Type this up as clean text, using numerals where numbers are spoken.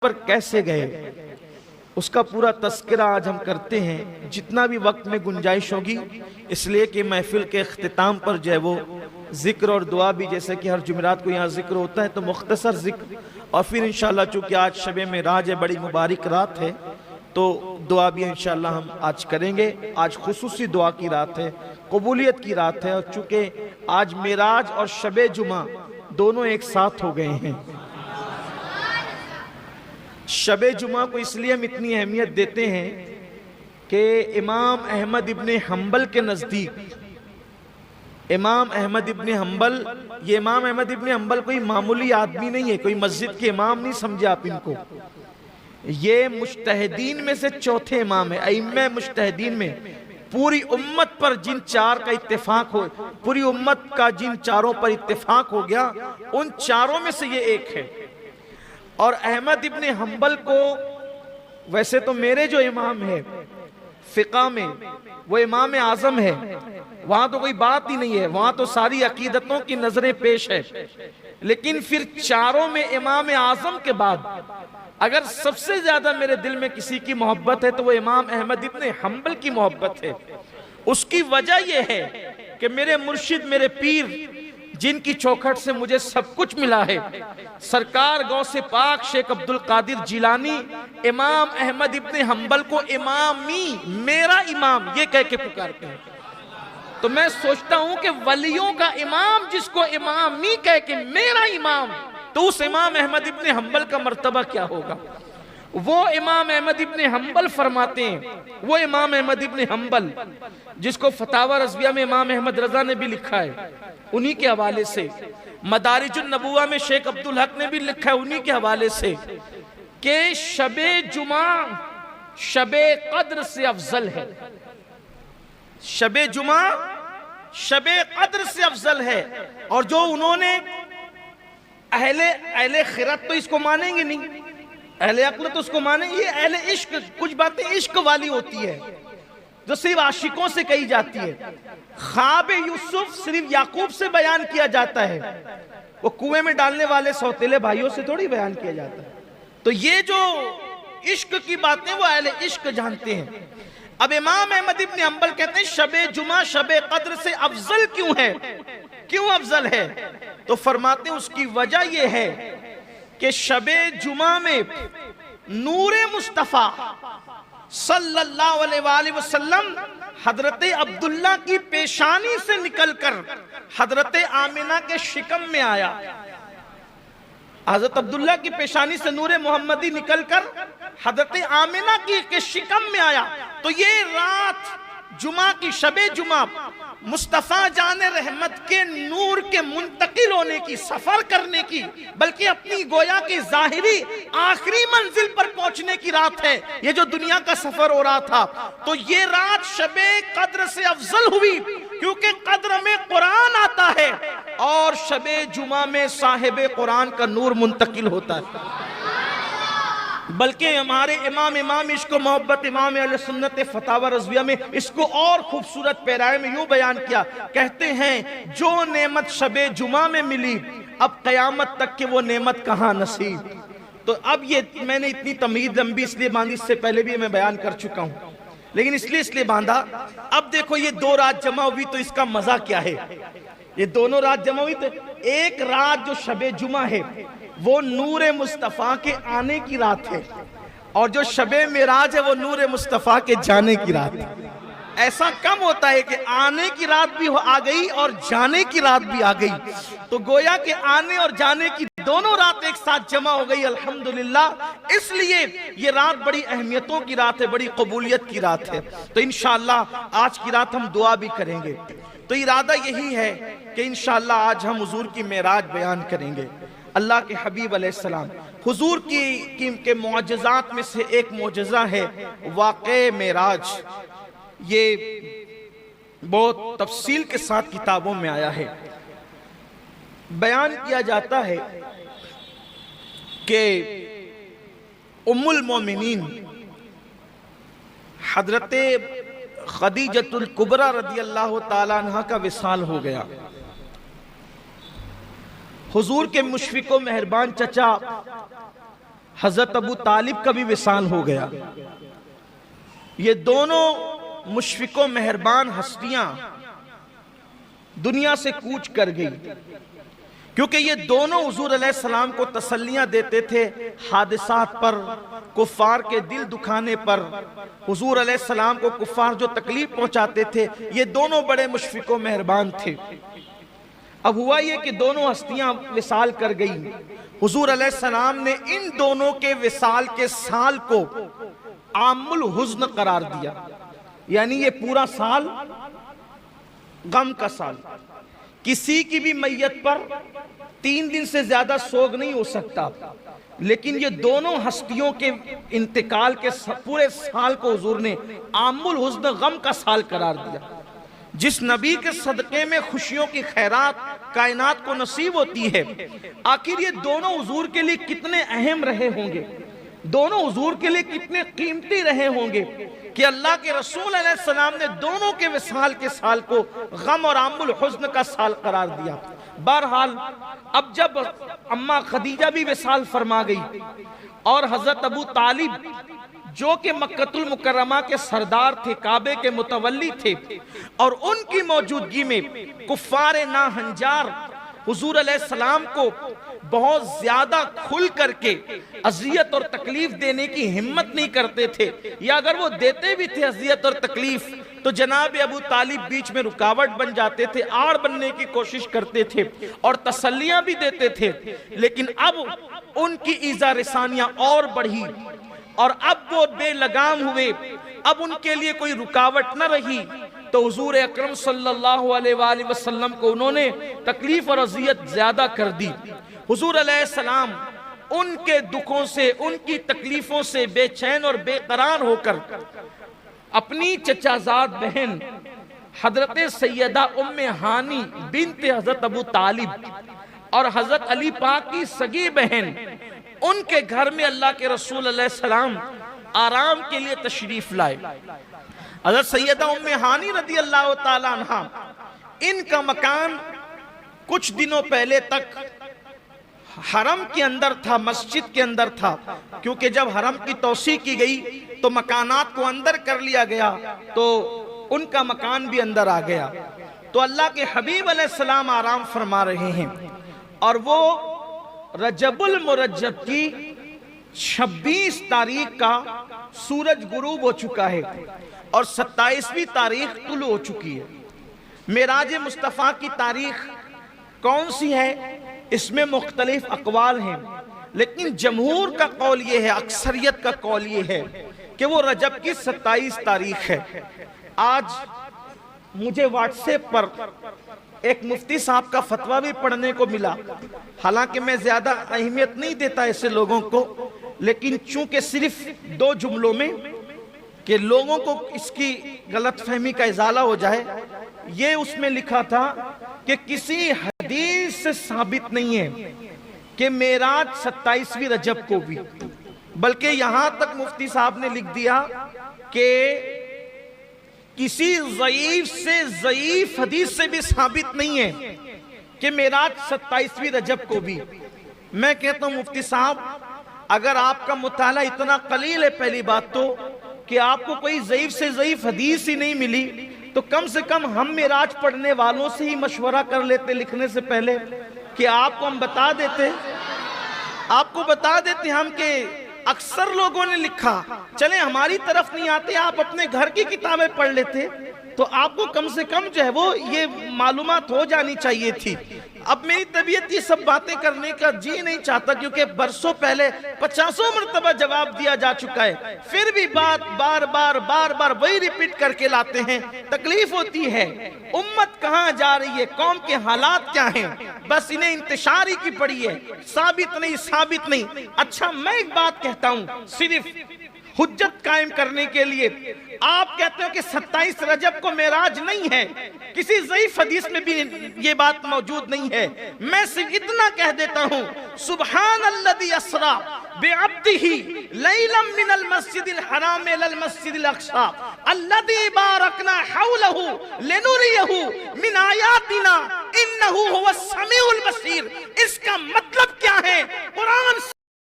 پر کیسے گئے اس کا پورا تذکرہ آج ہم کرتے ہیں جتنا بھی وقت میں گنجائش ہوگی، اس لیے کہ محفل کے اختتام پر جو ہے وہ ذکر اور دعا بھی، جیسے کہ ہر جمعرات کو یہاں ذکر ہوتا ہے تو مختصر ذکر، اور پھر انشاءاللہ چونکہ آج شب معراج ہے، بڑی مبارک رات ہے، تو دعا بھی انشاءاللہ ہم آج کریں گے۔ آج خصوصی دعا کی رات ہے، قبولیت کی رات ہے، اور چونکہ آج معراج اور شب جمعہ دونوں ایک ساتھ ہو گئے ہیں۔ شب جمعہ کو اس لیے ہم اتنی اہمیت دیتے ہیں کہ امام احمد ابن حنبل کے نزدیک، امام احمد ابن حنبل، یہ امام احمد ابن حنبل کوئی معمولی آدمی نہیں ہے، کوئی مسجد کے امام نہیں سمجھے آپ ان کو، یہ مجتہدین میں سے چوتھے امام ہیں، ائمہ مجتہدین میں۔ پوری امت پر جن چار کا اتفاق ہو، پوری امت کا جن چاروں پر اتفاق ہو گیا، ان چاروں میں سے یہ ایک ہے۔ اور احمد ابن حنبل کو ویسے تو میرے جو امام ہے فقہ میں وہ امام اعظم ہے، وہاں تو کوئی بات ہی نہیں ہے، وہاں تو ساری عقیدتوں کی نظریں پیش ہے، لیکن پھر چاروں میں امام اعظم کے بعد اگر سب سے زیادہ میرے دل میں کسی کی محبت ہے تو وہ امام احمد ابن حنبل کی محبت ہے۔ اس کی وجہ یہ ہے کہ میرے مرشد، میرے پیر، جن کی چوکھٹ سے مجھے سب کچھ ملا ہے، سرکار غوث پاک شیخ عبدالقادر جیلانی امام احمد ابن حنبل کو امامی، میرا امام یہ کہہ کے پکارتے ہیں۔ تو میں سوچتا ہوں کہ ولیوں کا امام جس کو امامی کہہ کے میرا امام، تو اس امام احمد ابن حنبل کا مرتبہ کیا ہوگا؟ وہ امام احمد ابن حنبل فرماتے ہیں، وہ امام احمد ابن حنبل جس کو فتاوی رضویہ میں امام احمد رضا نے بھی لکھا ہے، انہی کے حوالے سے، مدارج النبوہ میں شیخ عبدالحق نے بھی لکھا ہے انہی کے حوالے سے، کہ شب جمعہ شب قدر سے افضل ہے۔ شب جمعہ شب قدر سے افضل ہے، اور جو انہوں نے اہل خیرت تو اس کو مانیں گے نہیں، اہل عقل تو اس کو مانیں گے، یہ اہل عشق، کچھ باتیں عشق والی ہوتی ہے جو صرف عاشقوں سے کہی جاتی ہے۔ خواب یوسف صرف یعقوب سے بیان کیا جاتا ہے، وہ کنویں میں ڈالنے والے سوتیلے بھائیوں سے تھوڑی بیان کیا جاتا ہے۔ تو یہ جو عشق کی باتیں وہ اہل عشق جانتے ہیں۔ اب امام احمد ابن حنبل کہتے ہیں شب جمعہ شب قدر سے افضل کیوں ہے؟ کیوں افضل ہے؟ تو فرماتے ہیں اس کی وجہ یہ ہے کہ شب جمعہ میں نور مصطفیٰ صلی اللہ علیہ وآلہ وسلم حضرت عبداللہ کی پیشانی سے نکل کر حضرت آمنہ کے شکم میں آیا۔ حضرت عبداللہ کی پیشانی سے نور محمدی نکل کر حضرت آمنہ کے شکم میں آیا۔ تو یہ رات جمعہ کی، شب جمعہ، مصطفیٰ جان رحمت کے نور کے منتقل ہونے کی، سفر کرنے کی، بلکہ اپنی گویا کی ظاہری آخری منزل پر پہنچنے کی رات ہے، یہ جو دنیا کا سفر ہو رہا تھا۔ تو یہ رات شب قدر سے افضل ہوئی کیونکہ قدر میں قرآن آتا ہے، اور شب جمعہ میں صاحب قرآن کا نور منتقل ہوتا ہے۔ بلکہ ہمارے امام عشق و محبت امام اہل سنت فتاوی رضویہ میں اس کو اور خوبصورت پیرائے میں یوں بیان کیا، کہتے ہیں جو نعمت شب جمعہ میں ملی اب قیامت تک کہ وہ نعمت کہاں نصیب۔ تو اب یہ میں نے اتنی تمہید لمبی اس لیے باندھی، اس سے پہلے بھی میں بیان کر چکا ہوں، لیکن اس لیے باندھا۔ اب دیکھو یہ دو رات جمع ہوئی تو اس کا مزہ کیا ہے؟ یہ دونوں رات جمع ہوئی تو ایک رات جو شب جمعہ ہے وہ نور مصطفیٰ کے آنے کی رات ہے، اور جو شب معراج ہے وہ نور مصطفیٰ کے جانے کی رات ہے۔ ایسا کم ہوتا ہے کہ آنے کی رات بھی آ گئی اور جانے کی رات بھی آ گئی، تو گویا کہ آنے اور جانے کی دونوں رات ایک ساتھ جمع ہو گئی الحمدللہ۔ اس لیے یہ رات بڑی اہمیتوں کی رات ہے، بڑی قبولیت کی رات ہے۔ تو انشاءاللہ آج کی رات ہم دعا بھی کریں گے۔ تو ارادہ یہی ہے کہ انشاءاللہ آج ہم حضور کی معراج بیان کریں گے، اللہ کے حبیب علیہ السلام۔ حضور کے معجزات میں سے ایک معجزہ ہے واقع معراج۔ یہ بہت تفصیل کے ساتھ کتابوں میں آیا ہے۔ بیان کیا جاتا ہے کہ ام المومنین حضرت خدیجۃ الکبریٰ رضی اللہ تعالیٰ عنہ کا وصال ہو گیا۔ حضور کے مشفق و مہربان چچا حضرت ابو طالب کا بھی وصال ہو گیا۔ یہ دونوں مشفق و مہربان ہستیاں دنیا سے کوچ کر گئی، کیونکہ یہ دونوں حضور علیہ السلام کو تسلیاں دیتے تھے حادثات پر، کفار کے دل دکھانے پر۔ حضور علیہ السلام کو کفار جو تکلیف پہنچاتے تھے، یہ دونوں بڑے مشفق و مہربان تھے۔ اب ہوا یہ کہ دونوں ہستیاں وصال کر گئی۔ حضور علیہ السلام نے ان دونوں کے وصال کے سال کو عام الحزن قرار دیا، یعنی یہ پورا سال غم کا سال۔ کسی کی بھی میت پر 3 دن سے زیادہ سوگ نہیں ہو سکتا، لیکن یہ دونوں ہستیوں کے انتقال کے پورے سال کو حضور نے عام الحزن غم کا سال قرار دیا۔ جس نبی کے صدقے میں خوشیوں کی خیرات کائنات کو نصیب ہوتی ہے، آخر یہ دونوں حضور کے لیے کتنے اہم رہے ہوں گے، دونوں حضور کے لیے کتنے قیمتی رہے ہوں گے کہ اللہ کے رسول علیہ السلام نے دونوں کے وصال کے سال کو غم اور عام الحزن کا سال قرار دیا۔ بہرحال اب جب اماں خدیجہ بھی وصال فرما گئی اور حضرت ابو طالب جو کہ مکہ المکرمہ کے سردار تھے، کعبے کے متولی تھے، اور ان کی موجودگی میں کفار ناہنجار حضور علیہ السلام کو بہت زیادہ کھل کر کے اذیت اور تکلیف دینے کی ہمت نہیں کرتے تھے، یا اگر وہ دیتے بھی تھے اذیت اور تکلیف تو جناب ابو طالب بیچ میں رکاوٹ بن جاتے تھے، آڑ بننے کی کوشش کرتے تھے اور تسلیاں بھی دیتے تھے۔ لیکن اب ان کی ایذا رسانیاں اور بڑھی اور اب وہ بے لگام ہوئے، اب ان کے لیے کوئی رکاوٹ نہ رہی، تو حضور اکرم صلی اللہ علیہ وآلہ وسلم کو انہوں نے تکلیف اور اذیت زیادہ کر دی۔ حضور علیہ السلام ان کے دکھوں سے، ان کی تکلیفوں سے بے چین اور بے قرار ہو کر اپنی چچازاد بہن حضرت سیدہ ام ہانی بنت حضرت ابو طالب اور حضرت علی پاک کی سگی بہن، ان کے گھر میں اللہ کے رسول علیہ السلام آرام کے لیے تشریف لائے۔ حضرت سیدہ ام ہانی رضی اللہ تعالیٰ عنہ، ان کا مکان کچھ دنوں پہلے تک حرم کے اندر تھا، مسجد کے اندر تھا، کیونکہ جب حرم کی توسیع کی گئی تو مکانات کو اندر کر لیا گیا، تو ان کا مکان بھی اندر آ گیا۔ تو اللہ کے حبیب علیہ السلام آرام فرما رہے ہیں، اور وہ رجب المرجب کی 26 تاریخ کا سورج غروب ہو چکا ہے اور 27ویں تاریخ طلوع ہو چکی ہے۔ معراج مصطفیٰ کی تاریخ کون سی ہے، اس میں مختلف اقوال ہیں، لیکن جمہور کا قول یہ ہے، اکثریت کا قول یہ ہے کہ وہ رجب کی 27 تاریخ ہے۔ آج مجھے واٹس ایپ پر ایک مفتی صاحب کا فتویٰ بھی پڑھنے کو ملا، حالانکہ میں زیادہ اہمیت نہیں دیتا ایسے لوگوں کو، لیکن چونکہ صرف 2 جملوں میں کہ لوگوں کو اس کی غلط فہمی کا ازالہ ہو جائے، یہ اس میں لکھا تھا کہ کسی حدیث سے ثابت نہیں ہے کہ معراج 27ویں رجب کو بھی، بلکہ یہاں تک مفتی صاحب نے لکھ دیا کہ کسی ضعیف سے ضعیف حدیث سے بھی ثابت نہیں ہے کہ معراج 27ویں رجب کو بھی۔ میں کہتا ہوں مفتی صاحب، اگر آپ کا مطالعہ اتنا قلیل ہے، پہلی بات تو کہ آپ کو کوئی ضعیف سے ضعیف حدیث ہی نہیں ملی، تو کم سے کم ہم معراج پڑھنے والوں سے ہی مشورہ کر لیتے لکھنے سے پہلے، کہ آپ کو ہم بتا دیتے، آپ کو بتا دیتے ہم کہ اکثر لوگوں نے لکھا، چلیں ہماری طرف نہیں آتے، آپ اپنے گھر کی کتابیں پڑھ لیتے، تو آپ کو کم سے کم جو ہے وہ یہ معلومات ہو جانی چاہیے تھی۔ اب میری طبیعت یہ سب باتیں کرنے کا جی نہیں چاہتا، کیونکہ برسوں پہلے 50 مرتبہ جواب دیا جا چکا ہے، پھر بھی بات بار بار وہی ریپیٹ کر کے لاتے ہیں، تکلیف ہوتی ہے۔ امت کہاں جا رہی ہے، قوم کے حالات کیا ہیں، بس انہیں انتشاری کی پڑی ہے، ثابت نہیں۔ اچھا میں ایک بات کہتا ہوں، صرف حجت قائم کرنے کے لیے، آپ کہتے ہو کہ 27 رجب کو معراج نہیں ہے، کسی ضعیف حدیث میں بھی یہ بات موجود نہیں ہے، میں صرف اتنا کہہ دیتا ہوں، سبحان الذی اسری بعبدہ لیلا من المسجد الحرام الی المسجد الاقصی الذی بارکنا حولہ لنریہ من آیاتنا انہ هو السمیع البصیر۔ اس کا مطلب کیا ہے؟ قرآن